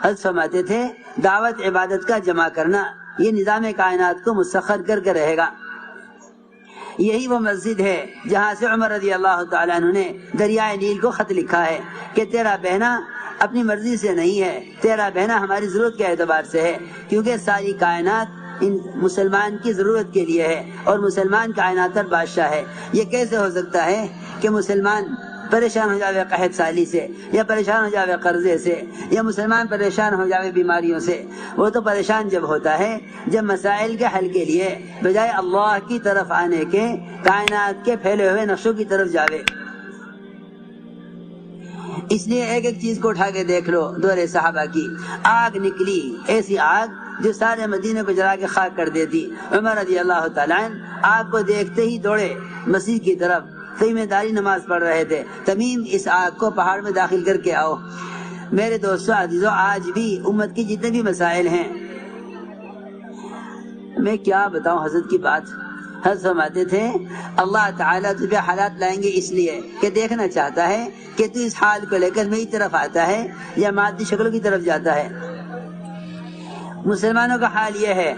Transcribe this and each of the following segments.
حضرت فرماتے تھے دعوت عبادت کا جمع کرنا یہ نظام کائنات کو مسخر کر کے رہے گا۔ یہی وہ مسجد ہے جہاں سے عمر رضی اللہ تعالیٰ عنہ نے دریائے نیل کو خط لکھا ہے کہ تیرا بہنا اپنی مرضی سے نہیں ہے، تیرا بہنا ہماری ضرورت کے اعتبار سے ہے، کیونکہ ساری کائنات ان مسلمان کی ضرورت کے لیے ہے اور مسلمان کائنات پر بادشاہ ہے۔ یہ کیسے ہو سکتا ہے کہ مسلمان پریشان ہو جاوے قحط سالی سے، یا پریشان ہو جاوے قرضے سے، یا مسلمان پریشان ہو جاوے بیماریوں سے؟ وہ تو پریشان جب ہوتا ہے جب مسائل کے حل کے لیے بجائے اللہ کی طرف آنے کے کائنات کے پھیلے ہوئے نقشوں کی طرف جاوے۔ اس لیے ایک ایک چیز کو اٹھا کے دیکھ لو، دور صحابہ کی آگ نکلی، ایسی آگ جو سارے مدینے کو جلا کے خاک کر دیتی۔ عمر رضی اللہ تعالیٰ عنہ آگ کو دیکھتے ہی دوڑے مسجد کی طرف، خیمہ داری نماز پڑھ رہے تھے۔ تمیم اس آگ کو پہاڑ میں داخل کر کے آؤ۔ میرے دوستو عزیزو، آج بھی امت کی جتنے بھی مسائل ہیں، میں کیا بتاؤں حضرت کی بات۔ حضرت فرماتے تھے اللہ تعالیٰ تجھے حالات لائیں گے اس لیے کہ دیکھنا چاہتا ہے کہ تو اس حال کو لے کر میری طرف آتا ہے یا مادی شکلوں کی طرف جاتا ہے۔ مسلمانوں کا حال یہ ہے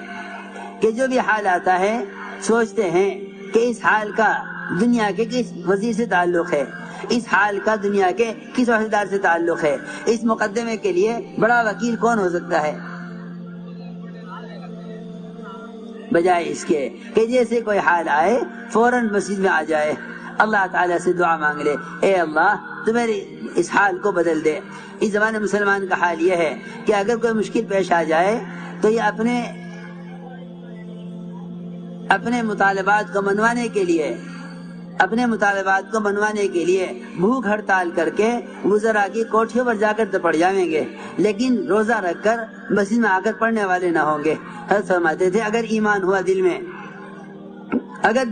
کہ جو بھی حال آتا ہے سوچتے ہیں کہ اس حال کا دنیا کے کس وزیر سے تعلق ہے، اس حال کا دنیا کے کس عہدیدار سے تعلق ہے، اس مقدمے کے لیے بڑا وکیل کون ہو سکتا ہے، بجائے اس کے کہ جیسے کوئی حال آئے فوراً مسجد میں آ جائے، اللہ تعالیٰ سے دعا مانگ لے، اے اللہ تو میرے اس حال کو بدل دے۔ اس زمانے مسلمان کا حال یہ ہے کہ اگر کوئی مشکل پیش آ جائے تو یہ اپنے مطالبات کو منوانے کے لیے بھوک ہڑتال کر کے وزراء کی کوٹھیوں پر جا کر پڑ جائیں گے، لیکن روزہ رکھ کر مسجد میں آ کر پڑھنے والے نہ ہوں گے۔ حضرت فرماتے تھے اگر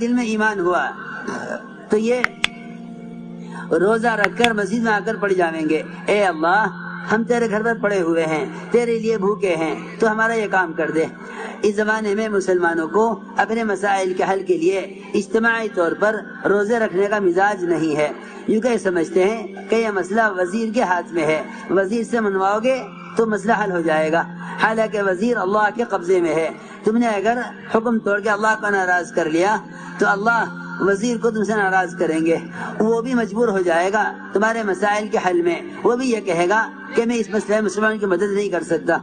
دل میں ایمان ہوا تو یہ روزہ رکھ کر مسجد میں آ کر پڑھ جائیں گے، اے اللہ ہم تیرے گھر پر پڑے ہوئے ہیں، تیرے لیے بھوکے ہیں، تو ہمارا یہ کام کر دے۔ اس زمانے میں مسلمانوں کو اپنے مسائل کے حل کے لیے اجتماعی طور پر روزے رکھنے کا مزاج نہیں ہے۔ یوں کہ سمجھتے ہیں کہ یہ مسئلہ وزیر کے ہاتھ میں ہے، وزیر سے منواؤ گے تو مسئلہ حل ہو جائے گا، حالانکہ وزیر اللہ کے قبضے میں ہے۔ تم نے اگر حکم توڑ کے اللہ کو ناراض کر لیا تو اللہ وزیر کو تم سے ناراض کریں گے، وہ بھی مجبور ہو جائے گا تمہارے مسائل کے حل میں، وہ بھی یہ کہے گا کہ میں اس مسئلے مسلمان کی مدد نہیں کر سکتا،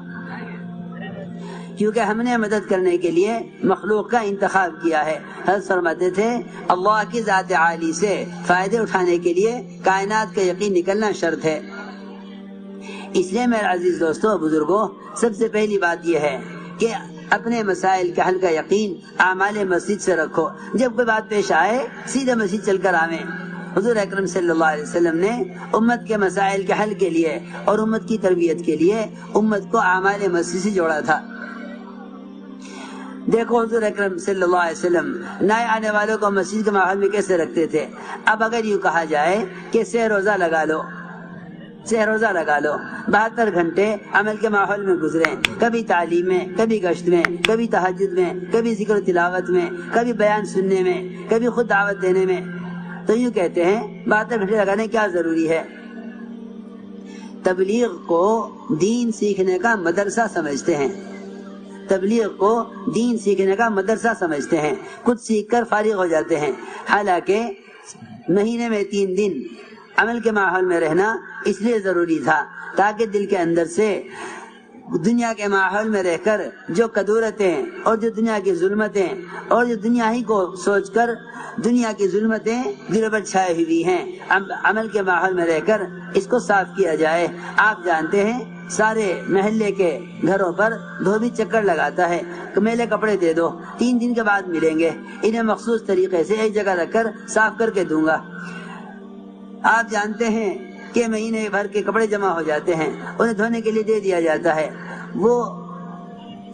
کیونکہ ہم نے مدد کرنے کے لیے مخلوق کا انتخاب کیا ہے۔ حضرت فرماتے تھے اللہ کی ذات عالی سے فائدے اٹھانے کے لیے کائنات کا یقین نکلنا شرط ہے۔ اس لیے میرے عزیز دوستو بزرگوں، سب سے پہلی بات یہ ہے کہ اپنے مسائل کے حل کا یقین اعمال مسجد سے رکھو۔ جب کوئی بات پیش آئے سیدھے مسجد چل کر آویں۔ حضور اکرم صلی اللہ علیہ وسلم نے امت کے مسائل کے حل کے لیے اور امت کی تربیت کے لیے امت کو اعمال مسجد سے جوڑا تھا۔ دیکھو حضور اکرم صلی اللہ علیہ وسلم نئے آنے والوں کو مسجد کے ماحول میں کیسے رکھتے تھے۔ اب اگر یوں کہا جائے کہ سہ روزہ لگا لو، 72 گھنٹے عمل کے ماحول میں گزریں، کبھی تعلیم میں، کبھی گشت میں، کبھی تہجد میں، کبھی ذکر و تلاوت میں، کبھی بیان سننے میں، کبھی خود دعوت دینے میں، تو یوں کہتے ہیں 72 گھنٹے لگانے کیا ضروری ہے؟ تبلیغ کو دین سیکھنے کا مدرسہ سمجھتے ہیں، کچھ سیکھ کر فارغ ہو جاتے ہیں، حالانکہ مہینے میں 3 دن عمل کے ماحول میں رہنا اس لیے ضروری تھا تاکہ دل کے اندر سے دنیا کے ماحول میں رہ کر جو کدورتیں اور جو دنیا کی ظلمتیں اور جو دنیا ہی کو سوچ کر دنیا کی ظلمتیں دل پر چھائے ہوئی ہیں، عمل کے ماحول میں رہ کر اس کو صاف کیا جائے۔ آپ جانتے ہیں سارے محلے کے گھروں پر دھوبی چکر لگاتا ہے کہ میلے کپڑے دے دو، 3 دن کے بعد ملیں گے، انہیں مخصوص طریقے سے ایک جگہ رکھ کر صاف کر کے دوں گا۔ آپ جانتے ہیں کہ مہینے بھر کے کپڑے جمع ہو جاتے ہیں، انہیں دھونے کے لیے دے دیا جاتا ہے۔ وہ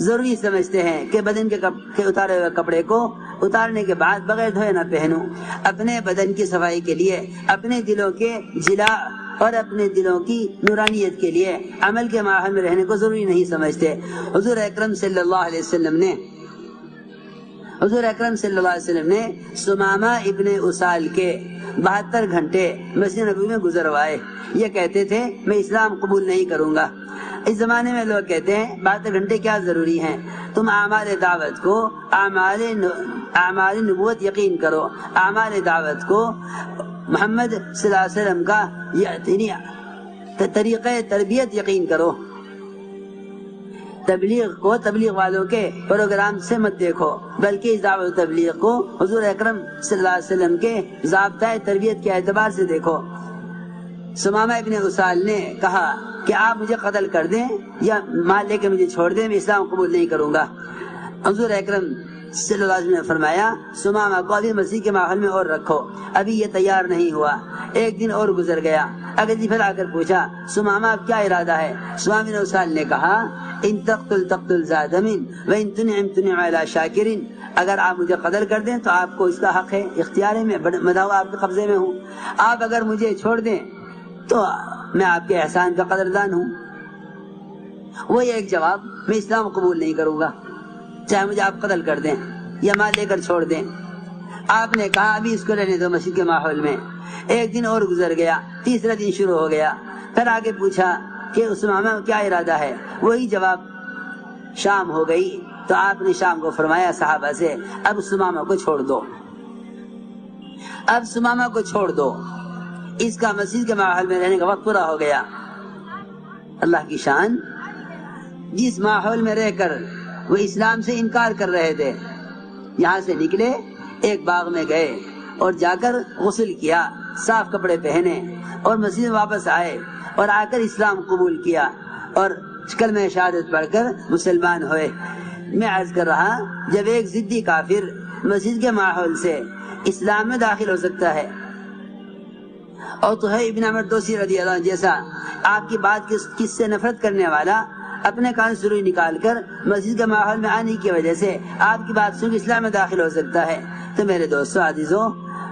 ضروری سمجھتے ہیں کہ بدن کے اتارے ہوئے کپڑے کو اتارنے کے بعد بغیر دھوئے نہ پہنوں۔ اپنے بدن کی صفائی کے لیے، اپنے دلوں کے جلا اور اپنے دلوں کی نورانیت کے لیے عمل کے ماحول میں رہنے کو ضروری نہیں سمجھتے۔ حضور اکرم صلی اللہ علیہ وسلم نے حضور اکرم صلی اللہ علیہ وسلم نے سمامہ ابن اسال کے 72 گھنٹے مسجد نبوی میں گزروائے. یہ کہتے تھے میں اسلام قبول نہیں کروں گا. اس زمانے میں لوگ کہتے ہیں 72 گھنٹے کیا ضروری ہیں, تم اعمال دعوت کو اعمال نبوت یقین کرو, اعمال دعوت کو محمد صلی اللہ علیہ وسلم کا طریقہ تربیت یقین کرو. تبلیغ کو تبلیغ والوں کے پروگرام سے مت دیکھو, بلکہ اس دعوت تبلیغ کو حضور اکرم صلی اللہ علیہ وسلم کے ضابطۂ تربیت کے اعتبار سے دیکھو. سمامہ ابن اسال نے کہا کہ آپ مجھے قتل کر دیں یا مال لے کے مجھے چھوڑ دیں, میں اسلام قبول نہیں کروں گا. حضور اکرم صلی اللہ علیہ وسلم نے فرمایا سمامہ کو ابھی مسیح کے ماحول میں اور رکھو, ابھی یہ تیار نہیں ہوا. ایک دن اور گزر گیا. اگلے دن پھر آ کر پوچھا سمامہ اب کیا ارادہ ہے؟ سمامہ بن اسال نے کہا ان تقتل ذا دم وان تنعم علی شاکر, اگر آپ مجھے قتل کر دیں تو آپ کو اس کا حق ہے, اختیار ہے, میں مداوا آپ کے قبضے میں ہوں. آپ اگر مجھے چھوڑ دیں تو میں آپ کے احسان کا قدردان ہوں. وہی ایک جواب, میں اسلام قبول نہیں کروں گا چاہے مجھے آپ قتل کر دیں یا مال لے کر چھوڑ دیں. آپ نے کہا ابھی اس کو رہنے دو مسجد کے ماحول میں. ایک دن اور گزر گیا, تیسرا دن شروع ہو گیا. پھر آگے پوچھا کہ اسمامہ میں کیا ارادہ ہے؟ وہی جواب. شام ہو گئی تو آپ نے شام کو فرمایا صحابہ سے اب اسمامہ کو چھوڑ دو, اب اسمامہ کو چھوڑ دو, اس کا مسجد کے ماحول میں رہنے کا وقت پورا ہو گیا. اللہ کی شان, جس ماحول میں رہ کر وہ اسلام سے انکار کر رہے تھے, یہاں سے نکلے, ایک باغ میں گئے اور جا کر غسل کیا, صاف کپڑے پہنے اور مسجد میں واپس آئے اور آ کر اسلام قبول کیا اور کلمہ شہادت پڑھ کر مسلمان ہوئے. میں عرض کر رہا جب ایک ضدی کافر مسجد کے ماحول سے اسلام میں داخل ہو سکتا ہے اور تو ہے ابن عمر دوسی رضی اللہ عنہ جیسا آپ کی بات کس سے نفرت کرنے والا اپنے کان سروئی نکال کر مسجد کے ماحول میں آنے کی وجہ سے آپ کی بات سن اسلام میں داخل ہو سکتا ہے, تو میرے دوستو عزیزو,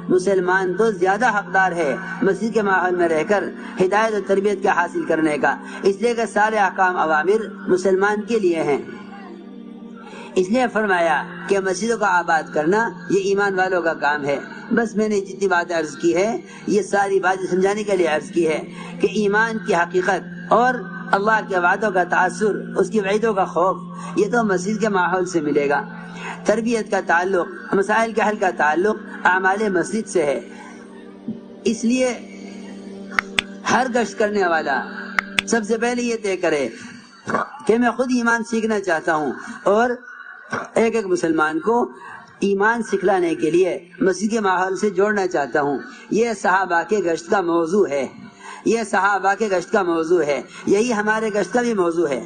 مسلمان تو زیادہ حقدار ہے مسجد کے ماحول میں رہ کر ہدایت اور تربیت کا حاصل کرنے کا, اس لیے کہ سارے احکام اوامر مسلمان کے لیے ہیں. اس لیے فرمایا کہ مسجدوں کا آباد کرنا یہ ایمان والوں کا کام ہے. بس میں نے جتنی بات عرض کی ہے یہ ساری باتیں سمجھانے کے لیے عرض کی ہے کہ ایمان کی حقیقت اور اللہ کے وعدوں کا تاثر, اس کی وعیدوں کا خوف, یہ تو مسجد کے ماحول سے ملے گا. تربیت کا تعلق, مسائل کے حل کا تعلق اعمال مسجد سے ہے. اس لیے ہر گشت کرنے والا سب سے پہلے یہ طے کرے کہ میں خود ایمان سیکھنا چاہتا ہوں اور ایک ایک مسلمان کو ایمان سکھلانے کے لیے مسجد کے ماحول سے جوڑنا چاہتا ہوں. یہ صحابہ کے گشت کا موضوع ہے, یہ صحابہ کے گشت کا موضوع ہے, یہی ہمارے گشت کا بھی موضوع ہے.